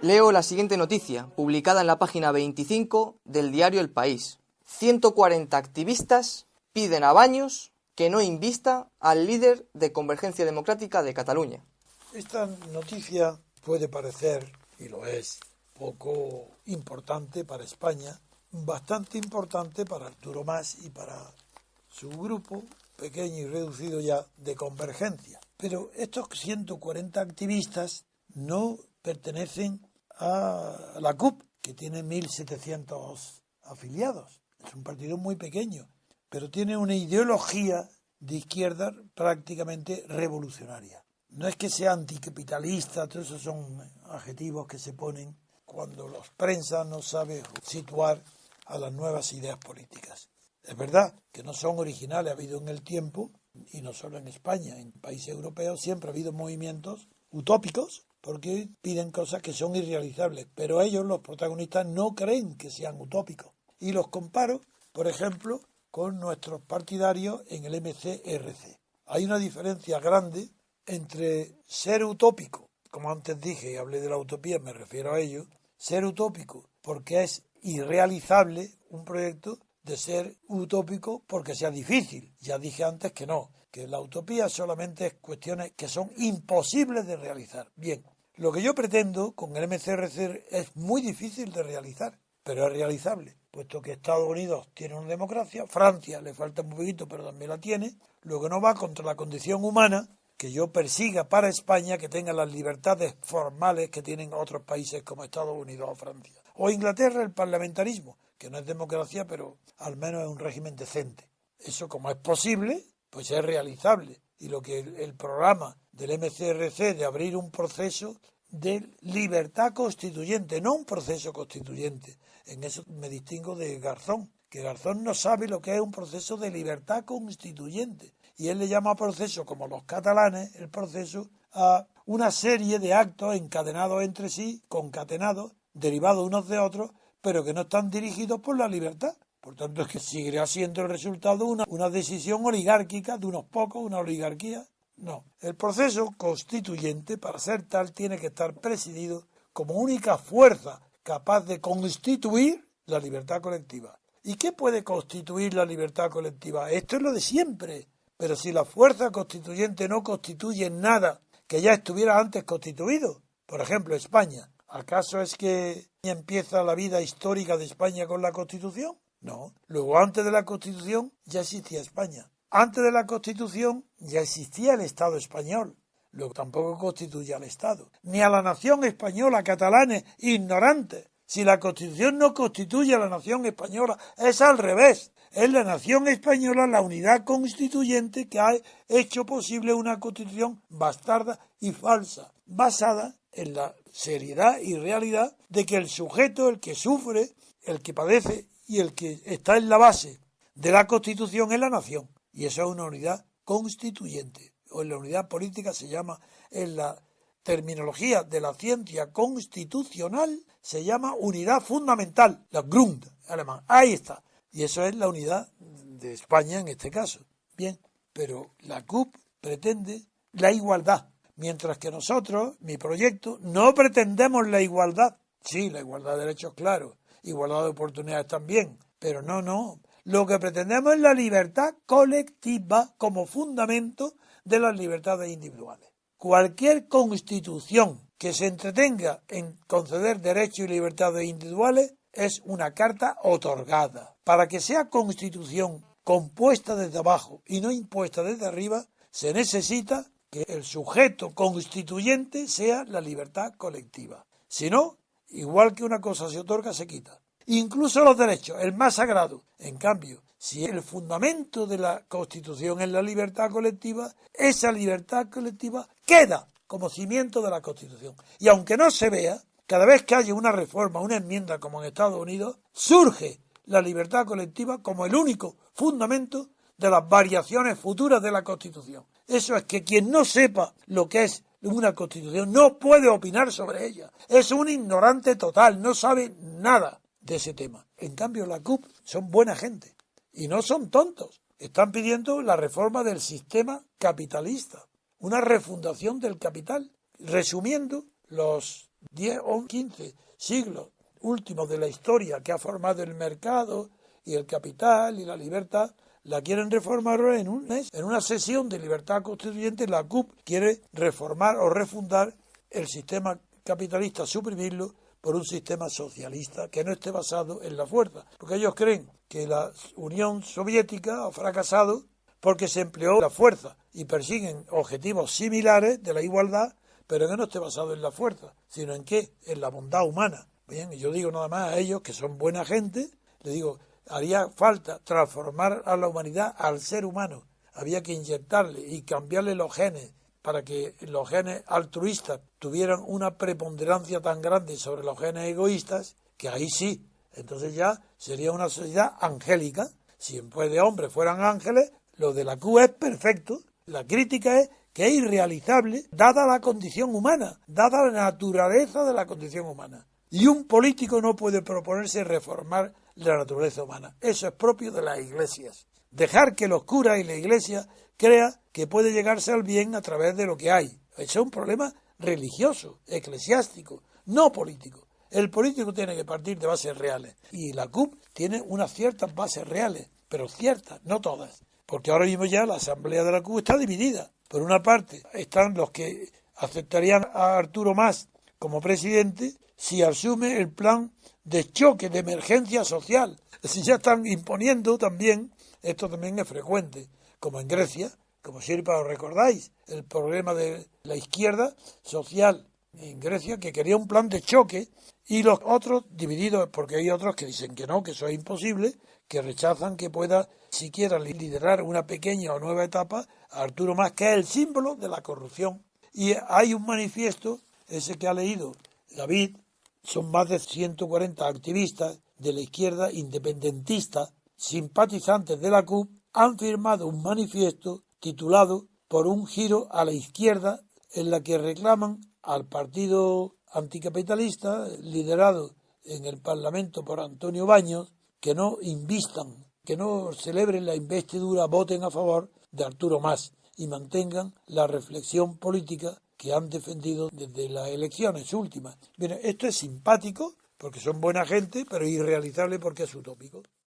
Leo la siguiente noticia, publicada en la página 25 del diario El País. 140 activistas piden a Baños que no invista al líder de Convergencia Democrática de Cataluña. Esta noticia puede parecer, y lo es, poco importante para España, bastante importante para Arturo Mas y para su grupo, pequeño y reducido ya, de Convergencia. Pero estos 140 activistas no pertenecen a la CUP, que tiene 1.700 afiliados. Es un partido muy pequeño, pero tiene una ideología de izquierda prácticamente revolucionaria. No es que sea anticapitalista, todos esos son adjetivos que se ponen cuando los prensa no sabe situar a las nuevas ideas políticas. Es verdad que no son originales, ha habido en el tiempo, y no solo en España, en países europeos siempre ha habido movimientos utópicos porque piden cosas que son irrealizables, pero ellos, los protagonistas, no creen que sean utópicos. Y los comparo, por ejemplo, con nuestros partidarios en el MCRC. Hay una diferencia grande entre ser utópico, como antes dije y hablé de la utopía, me refiero a ello, ser utópico porque es irrealizable un proyecto, de ser utópico porque sea difícil. Ya dije antes que no, que la utopía solamente es cuestiones que son imposibles de realizar. Bien, lo que yo pretendo con el MCRC es muy difícil de realizar, pero es realizable, puesto que Estados Unidos tiene una democracia, Francia le falta un poquito, pero también la tiene, lo que no va contra la condición humana, que yo persiga para España que tenga las libertades formales que tienen otros países como Estados Unidos o Francia. O Inglaterra, el parlamentarismo, que no es democracia, pero al menos es un régimen decente. Eso, como es posible, pues es realizable. Y lo que el programa del MCRC de abrir un proceso de libertad constituyente, no un proceso constituyente. En eso me distingo de Garzón, que Garzón no sabe lo que es un proceso de libertad constituyente. Y él le llama proceso, como los catalanes, el proceso a una serie de actos encadenados entre sí, concatenados, derivados unos de otros, pero que no están dirigidos por la libertad. Por tanto, es que seguirá siendo el resultado una decisión oligárquica de unos pocos, una oligarquía. No, el proceso constituyente, para ser tal, tiene que estar presidido como única fuerza capaz de constituir la libertad colectiva. ¿Y qué puede constituir la libertad colectiva? Esto es lo de siempre. Pero si la fuerza constituyente no constituye nada que ya estuviera antes constituido, por ejemplo, España, ¿acaso es que empieza la vida histórica de España con la Constitución? No. Luego, antes de la Constitución ya existía España. Antes de la Constitución ya existía el Estado español. Luego tampoco constituye al Estado. Ni a la nación española, catalanes, ignorantes. Si la Constitución no constituye a la nación española, es al revés. Es la nación española la unidad constituyente que ha hecho posible una Constitución bastarda y falsa, basada en la seriedad y realidad de que el sujeto, el que sufre, el que padece y el que está en la base de la Constitución es la nación. Y eso es una unidad constituyente, o en la unidad política se llama, en la terminología de la ciencia constitucional, se llama unidad fundamental, la Grund alemán. Ahí está. Y eso es la unidad de España en este caso. Bien, pero la CUP pretende la igualdad, mientras que nosotros, mi proyecto, no pretendemos la igualdad. Sí, la igualdad de derechos, claro, igualdad de oportunidades también, pero no. Lo que pretendemos es la libertad colectiva como fundamento de las libertades individuales. Cualquier constitución que se entretenga en conceder derechos y libertades individuales es una carta otorgada. Para que sea constitución compuesta desde abajo y no impuesta desde arriba, se necesita que el sujeto constituyente sea la libertad colectiva. Si no, igual que una cosa se otorga, se quita. Incluso los derechos, el más sagrado. En cambio, si el fundamento de la Constitución es la libertad colectiva, esa libertad colectiva queda como cimiento de la Constitución. Y aunque no se vea, cada vez que haya una reforma, una enmienda como en Estados Unidos, surge la libertad colectiva como el único fundamento de las variaciones futuras de la Constitución. Eso es que quien no sepa lo que es una Constitución no puede opinar sobre ella. Es un ignorante total, no sabe nada de ese tema. En cambio, la CUP son buena gente y no son tontos. Están pidiendo la reforma del sistema capitalista, una refundación del capital, resumiendo los 10 o 15 siglos últimos de la historia que ha formado el mercado y el capital y la libertad, la quieren reformar en un mes. En una sesión de libertad constituyente, la CUP quiere reformar o refundar el sistema capitalista, suprimirlo por un sistema socialista que no esté basado en la fuerza. Porque ellos creen que la Unión Soviética ha fracasado porque se empleó la fuerza y persiguen objetivos similares de la igualdad, pero que no esté basado en la fuerza, sino en ¿qué? En la bondad humana. Bien, y yo digo nada más a ellos, que son buena gente, les digo, haría falta transformar a la humanidad, al ser humano. Había que inyectarle y cambiarle los genes para que los genes altruistas tuvieran una preponderancia tan grande sobre los genes egoístas, que ahí sí, entonces ya sería una sociedad angélica. Si en vez de hombres fueran ángeles, lo de la Q es perfecto. La crítica es que es irrealizable dada la condición humana, dada la naturaleza de la condición humana. Y un político no puede proponerse reformar la naturaleza humana. Eso es propio de las iglesias. Dejar que los curas y la iglesia crean que puede llegarse al bien a través de lo que hay. Eso es un problema religioso, eclesiástico, no político. El político tiene que partir de bases reales. Y la CUP tiene unas ciertas bases reales, pero ciertas, no todas. Porque ahora mismo ya la asamblea de la CUP está dividida. Por una parte están los que aceptarían a Arturo Mas como presidente si asume el plan de choque, de emergencia social. Si ya están imponiendo también, esto también es frecuente, como en Grecia, como siempre os recordáis, el problema de la izquierda social en Grecia, que quería un plan de choque, y los otros divididos, porque hay otros que dicen que no, que eso es imposible, que rechazan que pueda siquiera liderar una pequeña o nueva etapa a Arturo Mas, que es el símbolo de la corrupción. Y hay un manifiesto, ese que ha leído David, son más de 140 activistas de la izquierda independentista, simpatizantes de la CUP, han firmado un manifiesto titulado Por un giro a la izquierda, en la que reclaman al partido anticapitalista, liderado en el Parlamento por Antonio Baños, que no invistan, que no celebren la investidura, voten a favor de Arturo Mas y mantengan la reflexión política que han defendido desde las elecciones últimas. Bien, esto es simpático porque son buena gente, pero irrealizable porque es utópico.